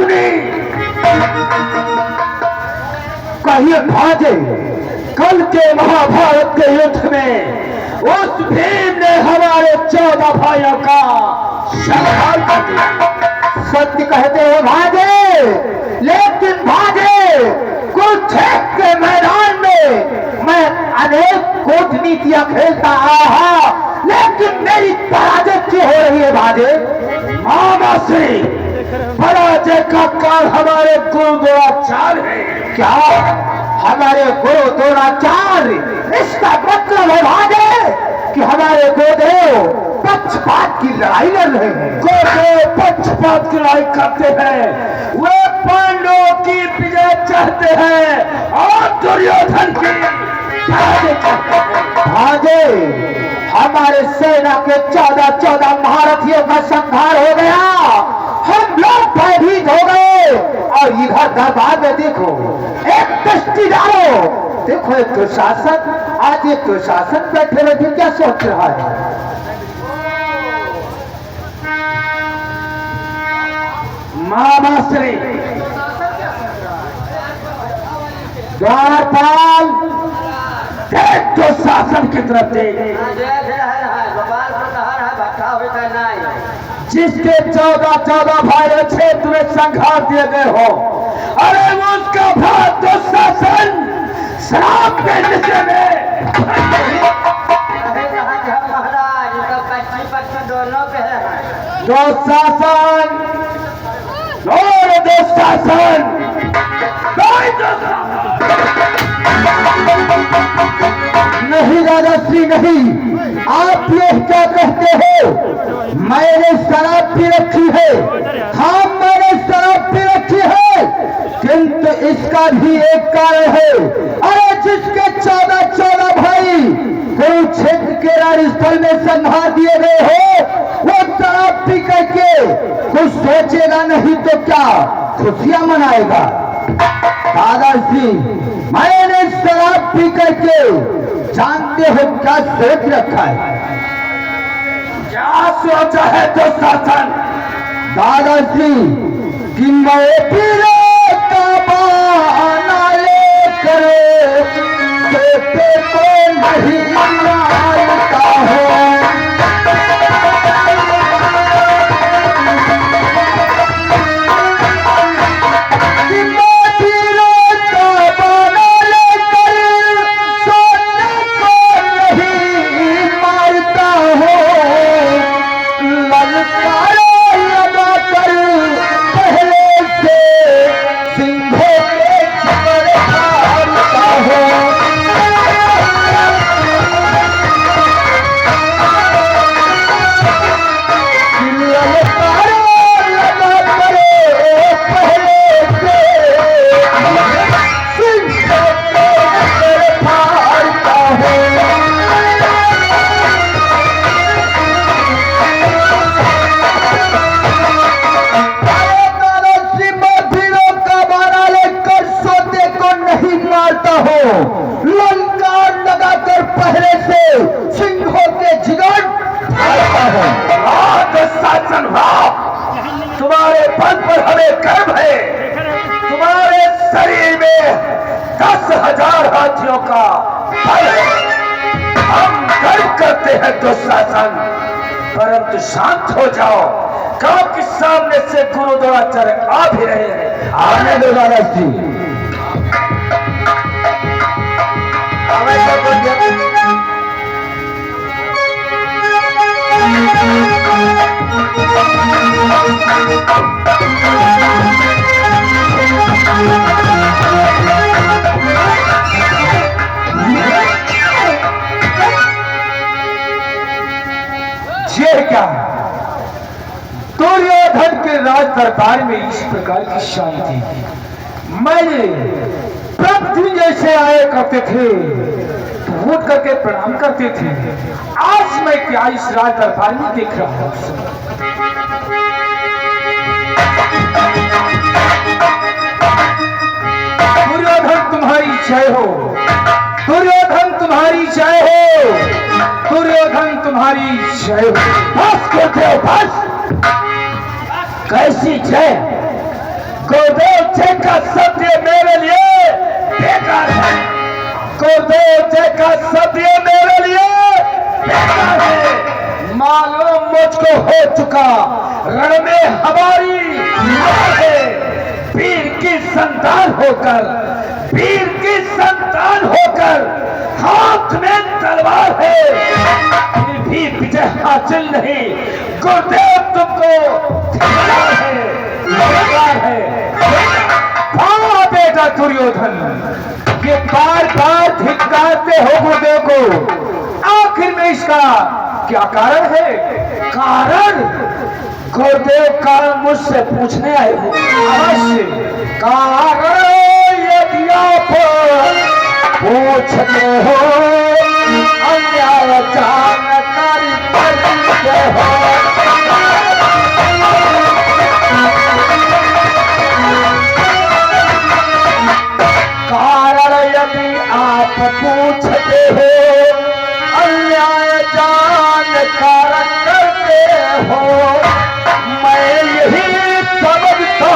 सुनी। कहिए भाजे, कल के महाभारत के युद्ध में उस भीम ने हमारे 14 भाइयों का संहार कर दिया। सत्य कहते हो भाजे, लेकिन भाजे कुरुक्षेत्र के मैदान में मैं अनेक कूटनीतियां खेलता आया, लेकिन मेरी पराजय क्यों हो रही है भाजे? मामा से पराजय का कारण हमारे गुरु द्रोणाचार्य है। क्या हमारे गुरु द्रोणाचार्य? इसका मतलब है भाजे कि हमारे गुरुदेव पक्षपात की लड़ाई लड़ रहे हैं। गुरुदेव पक्षपात की लड़ाई करते हैं, वे पांडवों की विजय चाहते हैं और दुर्योधन की पराजय चाहते हैं। भाजे हमारे सेना के 14 महारथियों का संहार हो गया, हम लोग भयभीत हो गए। और इधर दरबार में देखो, एक दृष्टि डालो, देखो एक दुशासन, आज एक दुशासन बैठे बैठे क्या सोच रहा है? महामाश्री द्वारपाल दुशासन की तरफ देख, जिसके 14 भाई क्षेत्र में संहार दिए गए हो, अरे उसका भाई दुशासन श्राप के विषय में दुशासन और दुशासन नहीं राजश्री नहीं, आप ये क्या कहते हो? मैंने शराब पी रखी है, हाँ मैंने शराब पी रखी है, किंतु इसका भी एक कारण है। अरे जिसके 14 भाई कुरुक्षेत्र के रणस्थल में संहार दिए गए हो, वो शराब पी करके कुछ सोचेगा नहीं तो क्या खुशियां मनाएगा? दादाजी मैंने शराब पी करके जानते हो क्या सोच रखा है? क्या सोचा है दुशासन? दादाजी कि मैं पीरे का बहाना लेकर बेटे को नहीं मारता हूँ। तुम्हारे बल पर हमें गर्व है, तुम्हारे शरीर में 10,000 हाथियों का बल है, हम गर्व करते हैं दुशासन। परंतु शांत हो जाओ, गांव के सामने से गुरु द्रोणाचार्य आ भी रहे हैं, आने दो दादाजी। क्या दुर्योधन के राज दरबार में इस प्रकार की शांति थी। मैंने प्रतिदिन जैसे आए करते थे तो उठ करके प्रणाम करते थे, आज मैं क्या इस राज दरबार में देख रहा हूं? दुर्योधन तुम्हारी जय हो, दुर्योधन तुम्हारी जय हो, दुर्योधन तुम्हारी जय हो। बस करते हो, बस। कैसी जय? गुरुदेव जी का सत्य मेरे लिए बेकार है। गुरुदेव जी का सत्य मेरे लिए बेकार है। मालूम मुझको हो चुका रण में हमारी है। वीर की संतान होकर, वीर की संतान होकर हाथ में तलवार है, फिर भी विजय हासिल नहीं। गुरुदेव तुमको धिक्कार है। हाँ बेटा दुर्योधन, ये बार बार धिक्कारते हो गुरुदेव को, आखिर में इसका क्या कारण है? कारण गुरुदेव कारण मुझसे पूछने आए हो। अवश्य कारण यदि आप पूछते हो, अन्याय जानकारी करते हो। कारण यदि आप पूछते हो, अन्याय जानकार करते हो। मैं यही समझता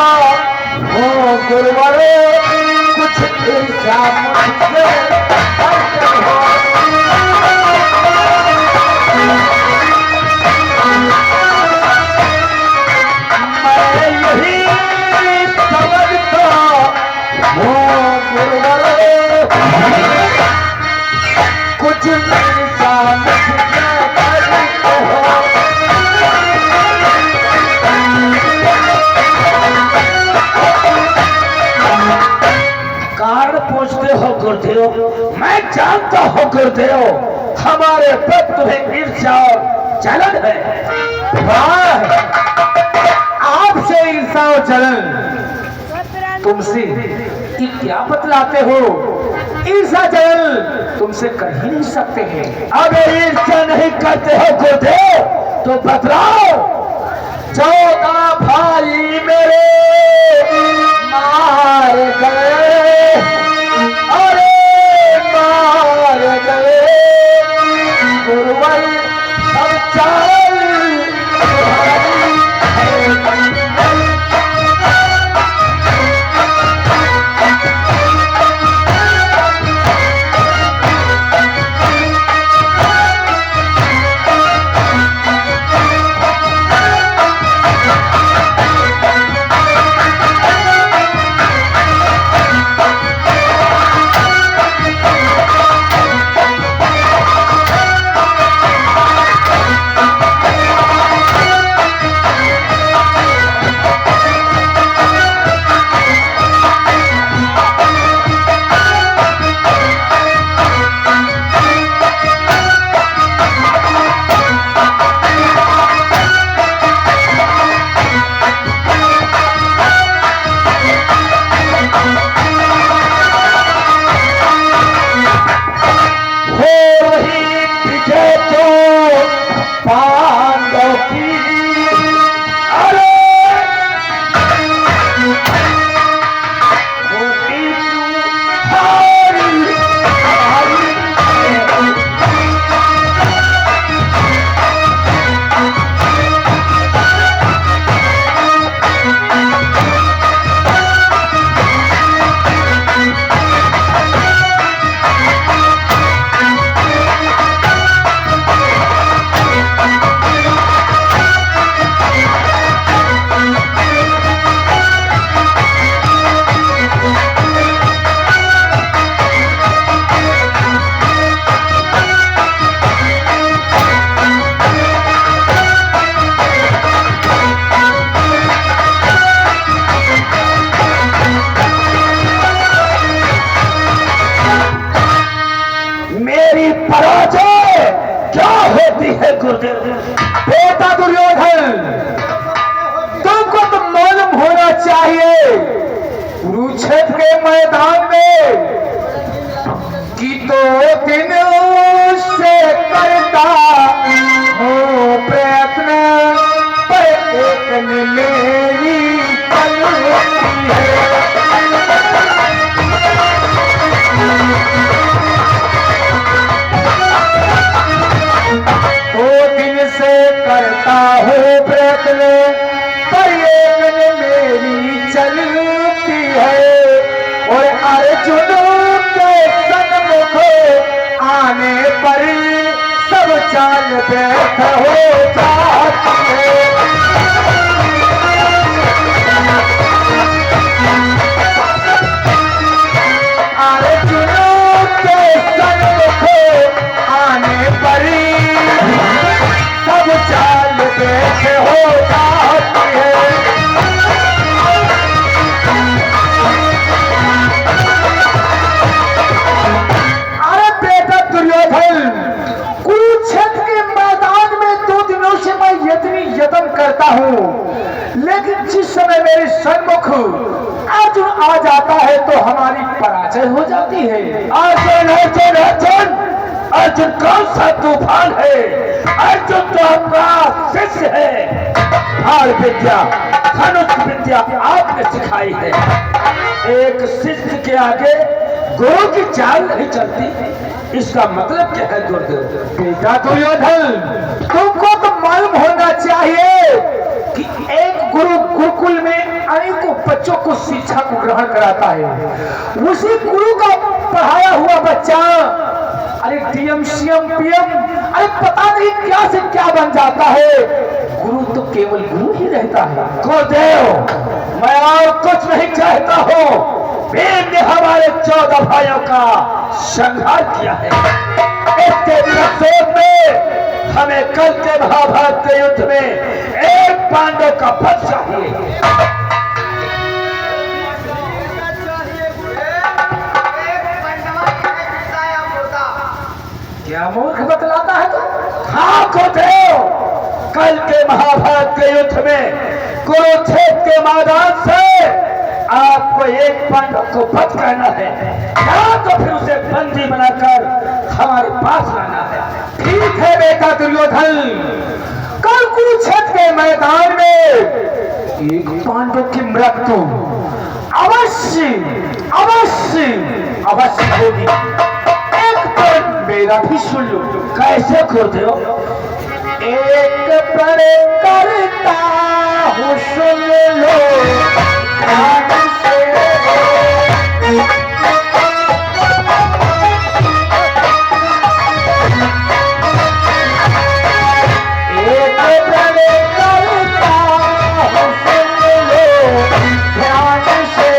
हूँ गुरुवर, कुछ ईर्ष्या मुझसे करते हो। मैं यही समझता हूँ गुरुवर, कुछ ईर्ष्या मुझसे करते हो। कारण पूछते हो गुरुदेव, मैं जानता हूँ गुरुदेव, हमारे भक्त में ईर्ष्या और जलन है। आपसे ईर्ष्या और जलन तुमसे कि क्या बतलाते हो? ईर्ष्या जलन तुमसे कर ही नहीं सकते हैं। अगर ईर्ष्या नहीं करते हो गुरुदेव तो बतलाओ। 14 भाई मेरे मार गए, अरे मार गए गुरुवर, सब चाल बेटा दुर्योधन, तुमको तो मालूम होना चाहिए कुरुक्षेत्र के मैदान में कि 2 दिन से करता हूँ प्रयत्न, पर एक मेरी चलती है। 2 दिन से करता हूँ प्रयत्न, पर एक मेरी चल चाल व्यर्थ हो जाती है। अर्जुनों के सन्मुख आने पर सब चाल व्यर्थ हो जाती है। अरे बेटा दुर्योधन, कुरुक्षेत्र के मैदान में 2 दिनों से मैं यत्न करता हूँ, लेकिन जिस समय मेरे सन्मुख अर्जुन आ जाता है तो हमारी पराजय हो जाती है। अर्जुन अर्जुन अर्जुन अर्जुन कौन सा तूफान है? अर्जुन तो आपका शिष्य है। हार विद्या, धनुष विद्या आपने सिखाई है। एक शिष्य के आगे गुरु की चाल नहीं चलती, इसका मतलब क्या है गुरुदेव? बेटा दुर्योधन, तुमको तो मालूम होना चाहिए कि एक गुरु गुरुकुल में अनेकों बच्चों को शिक्षा को ग्रहण कराता है। उसी गुरु का पढ़ाया हुआ बच्चा अरे डीएम सीएम पीएम अरे पता नहीं क्या से क्या बन जाता है। गुरु तो केवल गुरु ही रहता है। गुरुदेव, मैं और कुछ नहीं चाहता हूँ। भीम ने हमारे 14 भाइयों का संहार किया है। इसके विरोध में हमें कल के महाभारत के युद्ध में एक पांडव का वध चाहिए। क्या मूर्ख बतलाता है तो? हाँ गुरुदेव, कल के महाभारत के युद्ध में कुरुक्षेत्र के मैदान से आपको एक पांडव को वध करना है, या तो फिर उसे बंदी बनाकर हमारे पास लाना है। ठीक है बेटा दुर्योधन, कल कुरुक्षेत्र के मैदान में एक पांडव की मृत्यु अवश्य अवश्य अवश्य होगी। एक तो मेरा भी सुन लो। कैसे खोते हो? एक पर करता हूँ, सुन लो ध्यान से। एक पर करता हूँ, सुन लो ध्यान से।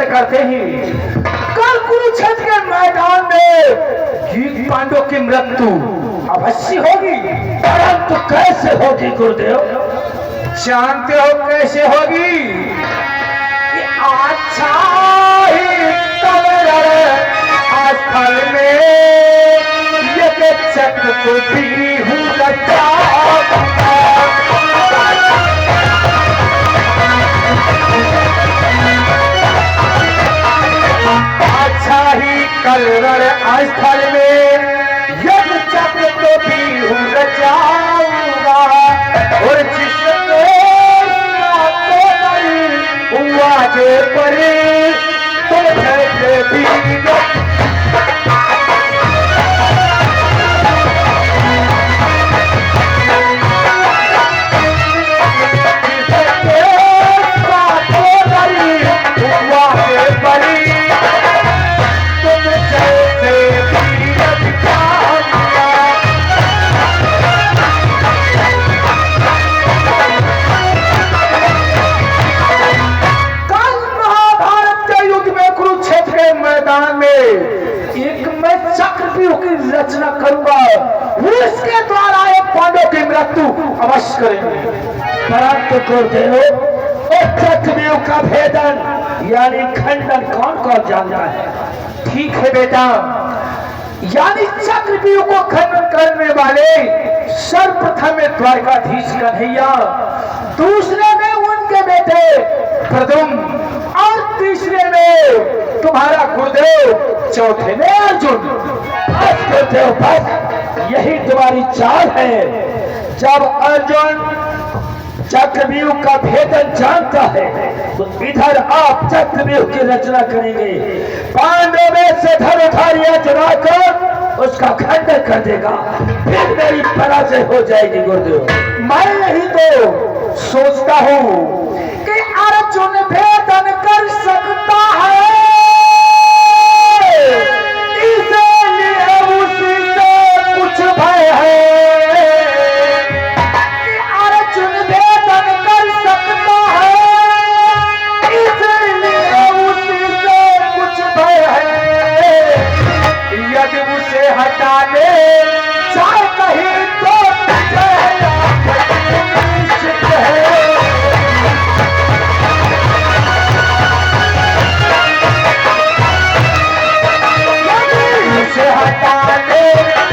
करते हैं। कल कुरुक्षेत्र के मैदान में जीत पांडव की मृत्यु अवश्य होगी, परंतु कैसे होगी गुरुदेव? जानते हो कैसे होगी? कि अच्छा ही स्थल में ये चक्र को भी हूँ अच्छा ही कलवर स्थल में यज्ञ चक्र को भी हूँ रचा। परंतु गुरुदेव और चक्रव्यूह का भेदन यानी खंडन कौन कौन जानता है? ठीक है बेटा, यानी चक्रव्यूह को खंडन करने वाले सर्वप्रथम में द्वारकाधीश कन्हैया, दूसरे में उनके बेटे प्रद्युम्न और तीसरे में तुम्हारा गुरुदेव, चौथे में अर्जुन। बस गुरुदेव बस, यही तुम्हारी चाल है। जब अर्जुन चक्रव्यूह का भेदन जानता है तो इधर आप चक्रव्यूह की रचना करेंगे, पांडवों में से धनुधारियां चुनाकर उसका खंडन कर देगा, फिर मेरी पराजय हो जाएगी गुरुदेव। मैं यही तो सोचता हूँ कि अर्जुन भेदन कर सकता है, इसलिए उसी से कुछ भय है। कि अर्जुन भेदन कर सकता है, इसलिए उसी से कुछ भय है। यदि उसे हटा ले चाहे कहीं तो निश्चित है। उसे हटा ले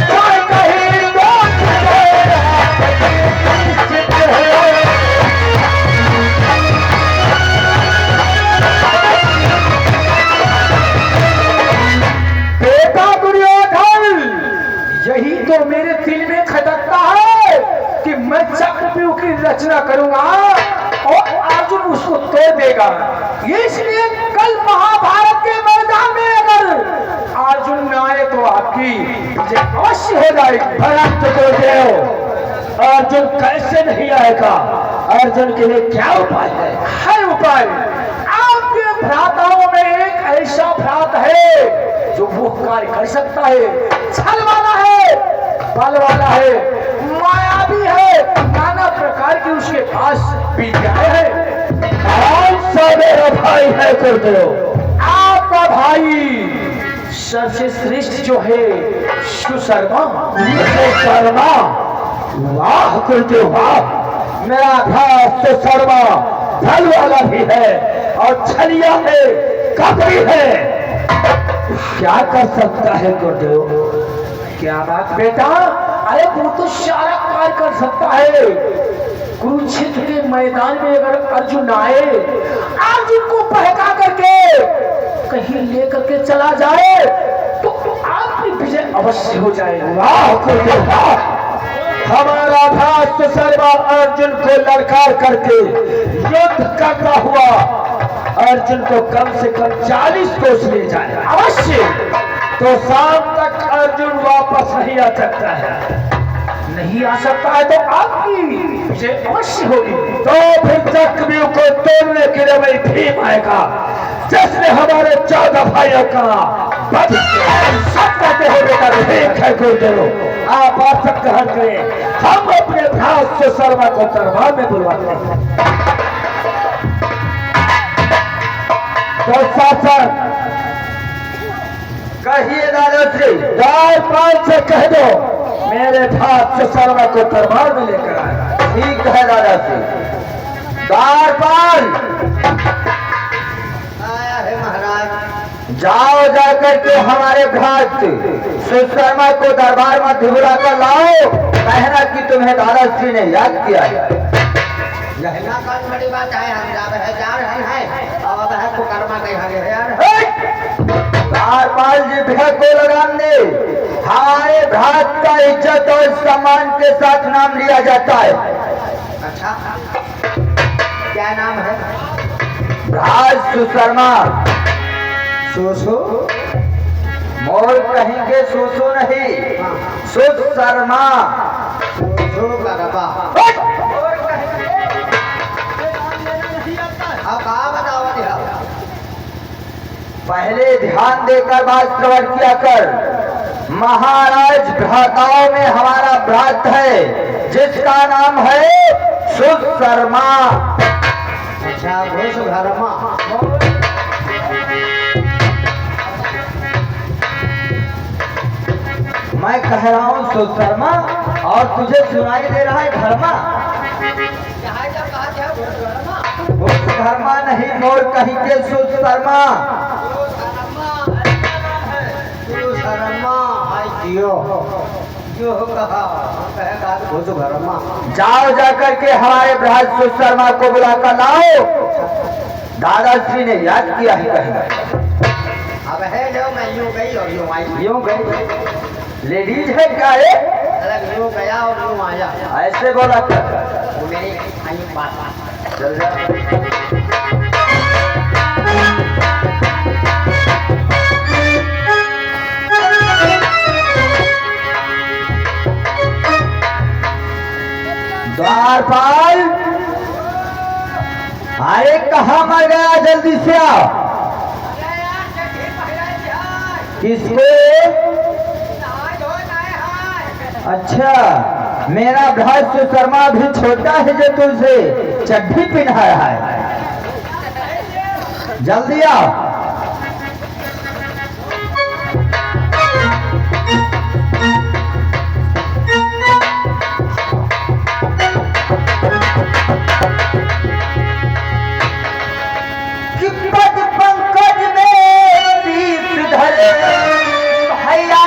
चाहे कहीं तो निश्चित है। बेटा दुर्योधन, यही तो मेरे दिल में खटकता है कि मैं चक्रव्यूह की रचना करूंगा और अर्जुन उसको तोड़ देगा। इसलिए कल महाभारत के मैदान में अगर अर्जुन न आए तो आपकी विजय अवश्य हो जाएगी। परंतु गुरुदेव अर्जुन कैसे नहीं आएगा? अर्जुन के लिए क्या उपाय है? उपाय, आपके भ्राताओं में एक ऐसा भ्रात है जो वो कार्य कर सकता है, छल वाला है, बल वाला है, मायावी है, नाना प्रकार की उसके पास विद्याएं हैं। कौन सा मेरा भाई है गुरुदेव? आपका भाई सबसे श्रेष्ठ जो है सुशर्मा। सुशर्मा? वाह गुरुदेव वाह, मेरा भाई सुशर्मा धन वाला भी है और छलिया है, कपड़ी है, क्या कर सकता है गुरुदेव? क्या बात बेटा, अरे वो तो सारा कार्य कर सकता है। कुरुक्षेत्र के मैदान में अगर अर्जुन आए, अर्जुन को बहका करके कहीं लेकर के चला जाए तो आपकी विजय अवश्य हो जाएगी। वाह गुरुदेव वाह, हमारा भाई सुशर्मा अर्जुन को ललकार करके युद्ध करता हुआ अर्जुन को कम से कम 40 कोस ले जाए अवश्य। तो शाम तक अर्जुन वापस नहीं आ सकता है। नहीं आ सकता है तो आपकी विजय अवश्य होगी। तो फिर चक्रव्यूह को तोड़ने के लिए वही भीम आएगा जिसने हमारे 14 भाइयों का वध किया। सब कहते हो बेटा ठीक है गुरुदेव, आप आसक्त ग्रहण करें, हम अपने भ्रात सुशर्मा को दरबार में बुलवाते हैं। तो शासन कहिए दादाश्री। द्वारपाल से कह दो मेरे भात सुशर्मा को दरबार में लेकर आए। ठीक है दादाश्री। द्वारपाल आया है महाराज। जाओ जाकर के हमारे भ्रात सुशर्मा को दरबार में बुला कर लाओ, कहना कि तुम्हें दादाश्री ने याद किया है। यह ना कौन बड़ी बात है, हम जा रहे हैं और अब है पुकारमा के आगे है यार। द्वारपाल जी भय को लगाम दे, हमारे भ्रात का इज्जत और सम्मान के साथ नाम लिया जाता है। अच्छा, क्या नाम है? भ्रात सुशर्मा। सोसो मोर कहेंगे सोसो नहीं, सुशर्मा। सोसो का रबा। अब कहाँ बताओ दिया? पहले ध्यान देकर बात श्रवण किया कर। महाराज भ्राताओं में हमारा भ्रात है जिसका नाम है सुशर्मा। अच्छा, वो सुधर्मा। मैं कह रहा हूँ सुशर्मा और तुझे सुनाई दे रहा है धर्मा। यहाँ जब धर्मा नहीं मोर कहीं के सुशर्मा। शर्मा आई जियो जो कहा कहेगा तो शर्मा। जाओ जाकर के हमारे बृहद सुशर्मा को बुला कर लाओ। दादाश्री ने याद किया ही कहेगा। अब है जो मैं यूं गई और यूं आई। यूं गई लेडीज है क्या है? अलग यूं गया और यूं आया। ऐसे बोला था। वो मेरी आई बात चल जा। द्वारपाल अरे कहाँ मर गया? जल्दी से आओ। किसको? अच्छा मेरा भाई सुशर्मा भी छोटा है जो तुझसे चड्ढी पहनाया है। जल्दी आओ। कि पद पंकज में शीश धरे भैया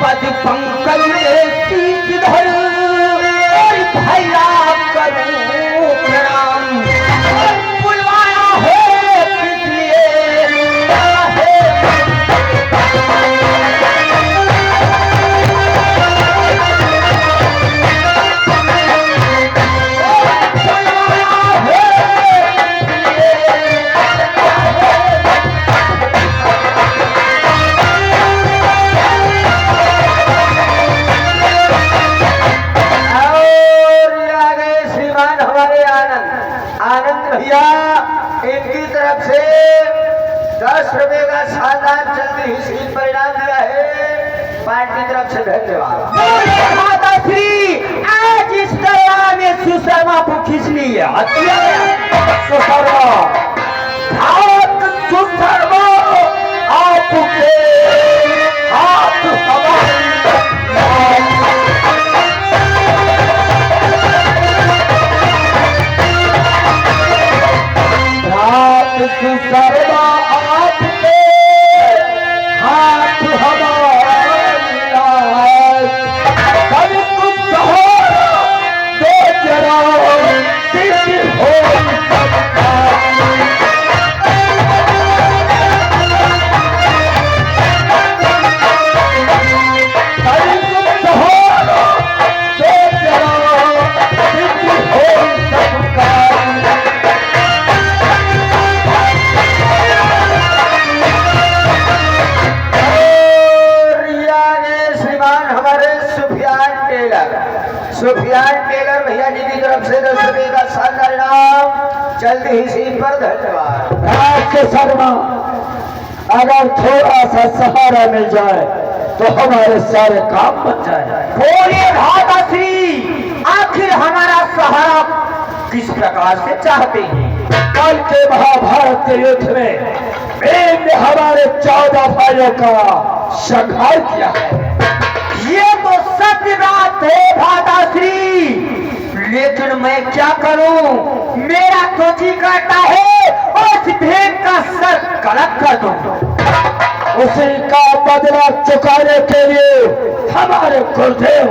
पद पंकज में शीश धरे भैया करूं प्रणाम। बुलवाया है किस लिए? आनंद भैया इनकी तरफ से 10 रुपए का शानदार जल्दी ही सीट परिणाम दिया है। पार्टी की तरफ से धन्यवाद। आज इस दरबार में सुशर्मा को खींच लिया। सुशर्मा हाथ सुशर्मा आपके हाथ हमारे सुशर्मा आपके हाथ हमारी लाज। कभी कुछ कहो तो जरा दिल हो सकता। कभी कुछ कहो तो जरा दिल हो सकता। सुफियान टेलर भैया जी की तरफ से 10 रुपए का शानदार इनाम। जल्दी ही सीट पर धन्यवाद। शर्मा अगर थोड़ा सा सहारा मिल जाए तो हमारे सारे काम बन जाए। बोलिए भादाश्री आखिर हमारा सहारा किस प्रकार से चाहते हैं? कल के महाभारत के युद्ध में भीम ने हमारे 14 भाइयों का संहार किया है। ये तो सत्य बात है भादाश्री, लेकिन मैं क्या करूं? मेरा तो जी करता है उस भीम का सर कलक कर दूं। उसी का बदला चुकाने के लिए हमारे गुरुदेव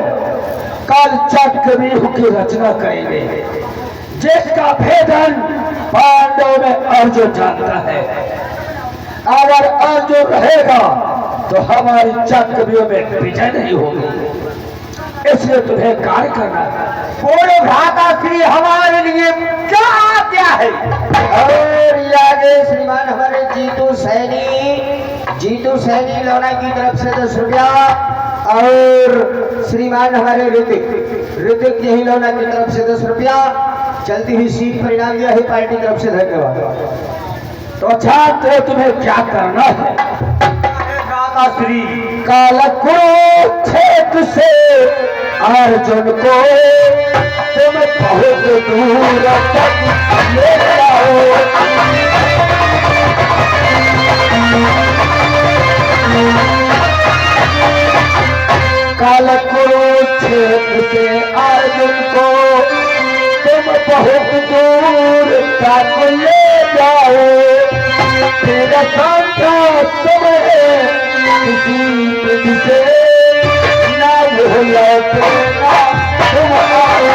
कल चक्रव्यूह की रचना करेंगे, जिसका भेदन पांडवों में अर्जुन जानता है। अगर अर्जुन रहेगा तो हमारी चक्रव्यूह में विजय नहीं होगी। इसलिए तुम्हें कार्य करना है। बोलो भ्राताश्री हमारे लिए क्या आज्ञा है? और आगे श्रीमान हमारे जीतू सैनी लोना की तरफ से 10 रुपया। और श्रीमान हमारे ऋतिक यही लोना की तरफ से 10 रुपया। जल्दी ही सीट परिणाम दिया है पार्टी की तरफ से धन्यवाद। तो जानते हो तुम्हें क्या करना है? श्री कालकुरुक्षेत्र से अर्जुन को तुम बहुत दूर तक ले जाओ। बेटा को ले जाओ, तेरा सामना समय किसी विधि से ना वो लौटेगा तुम आओ।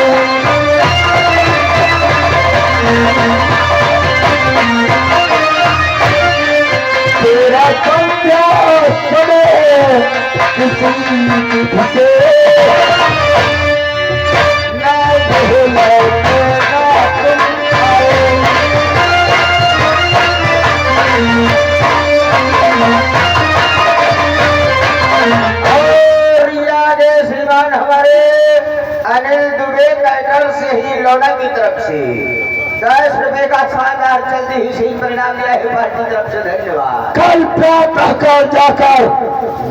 तेरा सामना समय किसी विधि से ना वो लौटेगा तुम आओ। और याद है श्रीमान हमारे अनिल दुबे टाइटल से ही लौटा की तरफ से 10 रुपए का शानदार चलती ही सही परिणाम दिया है पार्टी की तरफ से। धन्यवाद। कल प्रातः काल जाकर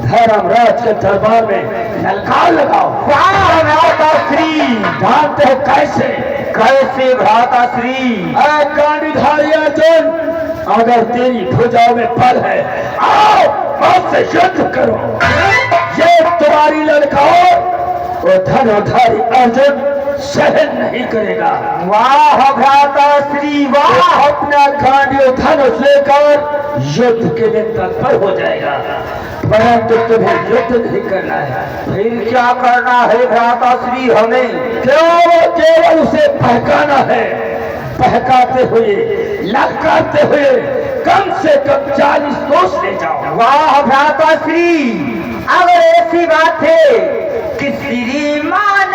धर्मराज के दरबार में ललकार लगाओ। वाह भ्राता श्री, जानते हो कैसे कैसे भ्राता श्री? कांडीधारी अर्जुन, अगर तेरी भुजाओं में बल है आओ मुझसे युद्ध करो। ये तुम्हारी ललकार वो धनुधारी अर्जुन सहन नहीं करेगा। वाह भ्राता श्री वाह, अपना गांडियों धनुष लेकर युद्ध के लिए तत्पर हो जाएगा, परंतु तुम्हें युद्ध नहीं करना है। फिर क्या करना है भ्राता श्री? हमें केवल उसे बहकाना है। बहकाते हुए ललकारते हुए कम से कम 40 कोस ले जाओ। वाह भ्राता श्री, अगर ऐसी बात है कि श्रीमान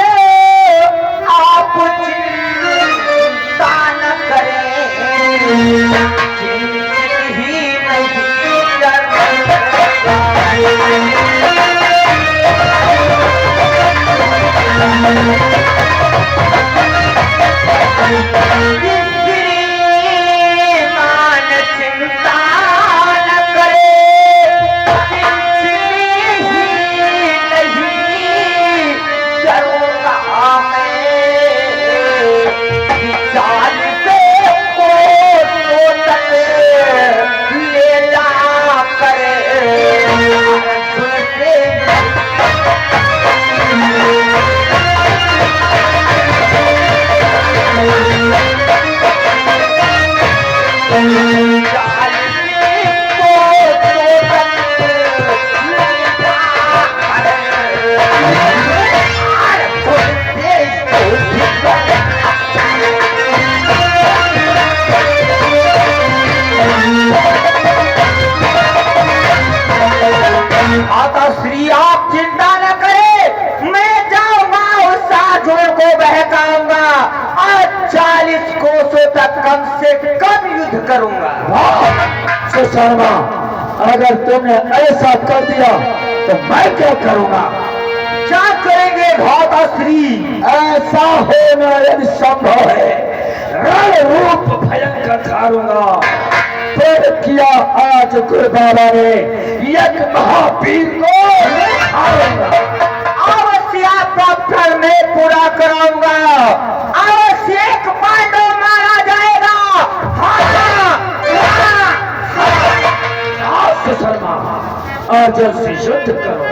आप चिंता न करें, ही नहीं श्रीमान चिंता न करे, माता श्री आप चिंता न करें, मैं जाऊंगा उस साधुओं को बहकाऊंगा और 40 कोसों तक कम से कम युद्ध करूंगा। सुशर्मा, अगर तुमने ऐसा कर दिया तो मैं क्या करूंगा? क्या करेंगे भ्राता श्री? ऐसा होना यदि संभव है रण रूप भयंकर धारूंगा। फिर किया आज गुरु बाबा ने एक महावीर को अवश्य आपका में पूरा कराऊंगा। अवश्य एक पांडव मारा जाएगा। शर्मा, अर्जुन से युद्ध करो।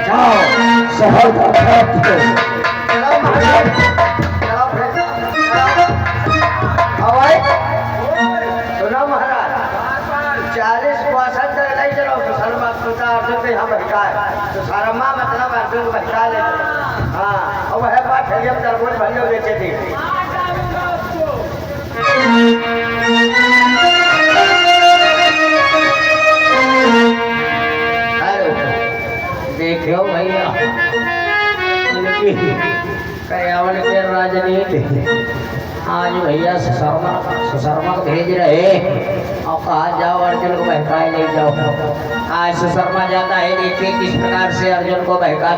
जाओ सफलता प्राप्त करो। सुनो महाराज, 40 क्वेश्चन तक नहीं चलो तो शर्मा सोचा अर्जुन को यहाँ बहकाए तो शर्मा मतलब अर्जुन को बहका ले। हाँ, और वह बात है जब तरबूज भरियो बेचे थे। देखो भैया, पर्यावरण के राजनीति आज भैया सुशर्मा को भेज रहे और कहा जाओ अर्जुन को बहकाए ले जाओ। आज सुशर्मा जाता है, देखिए किस प्रकार से अर्जुन को बहका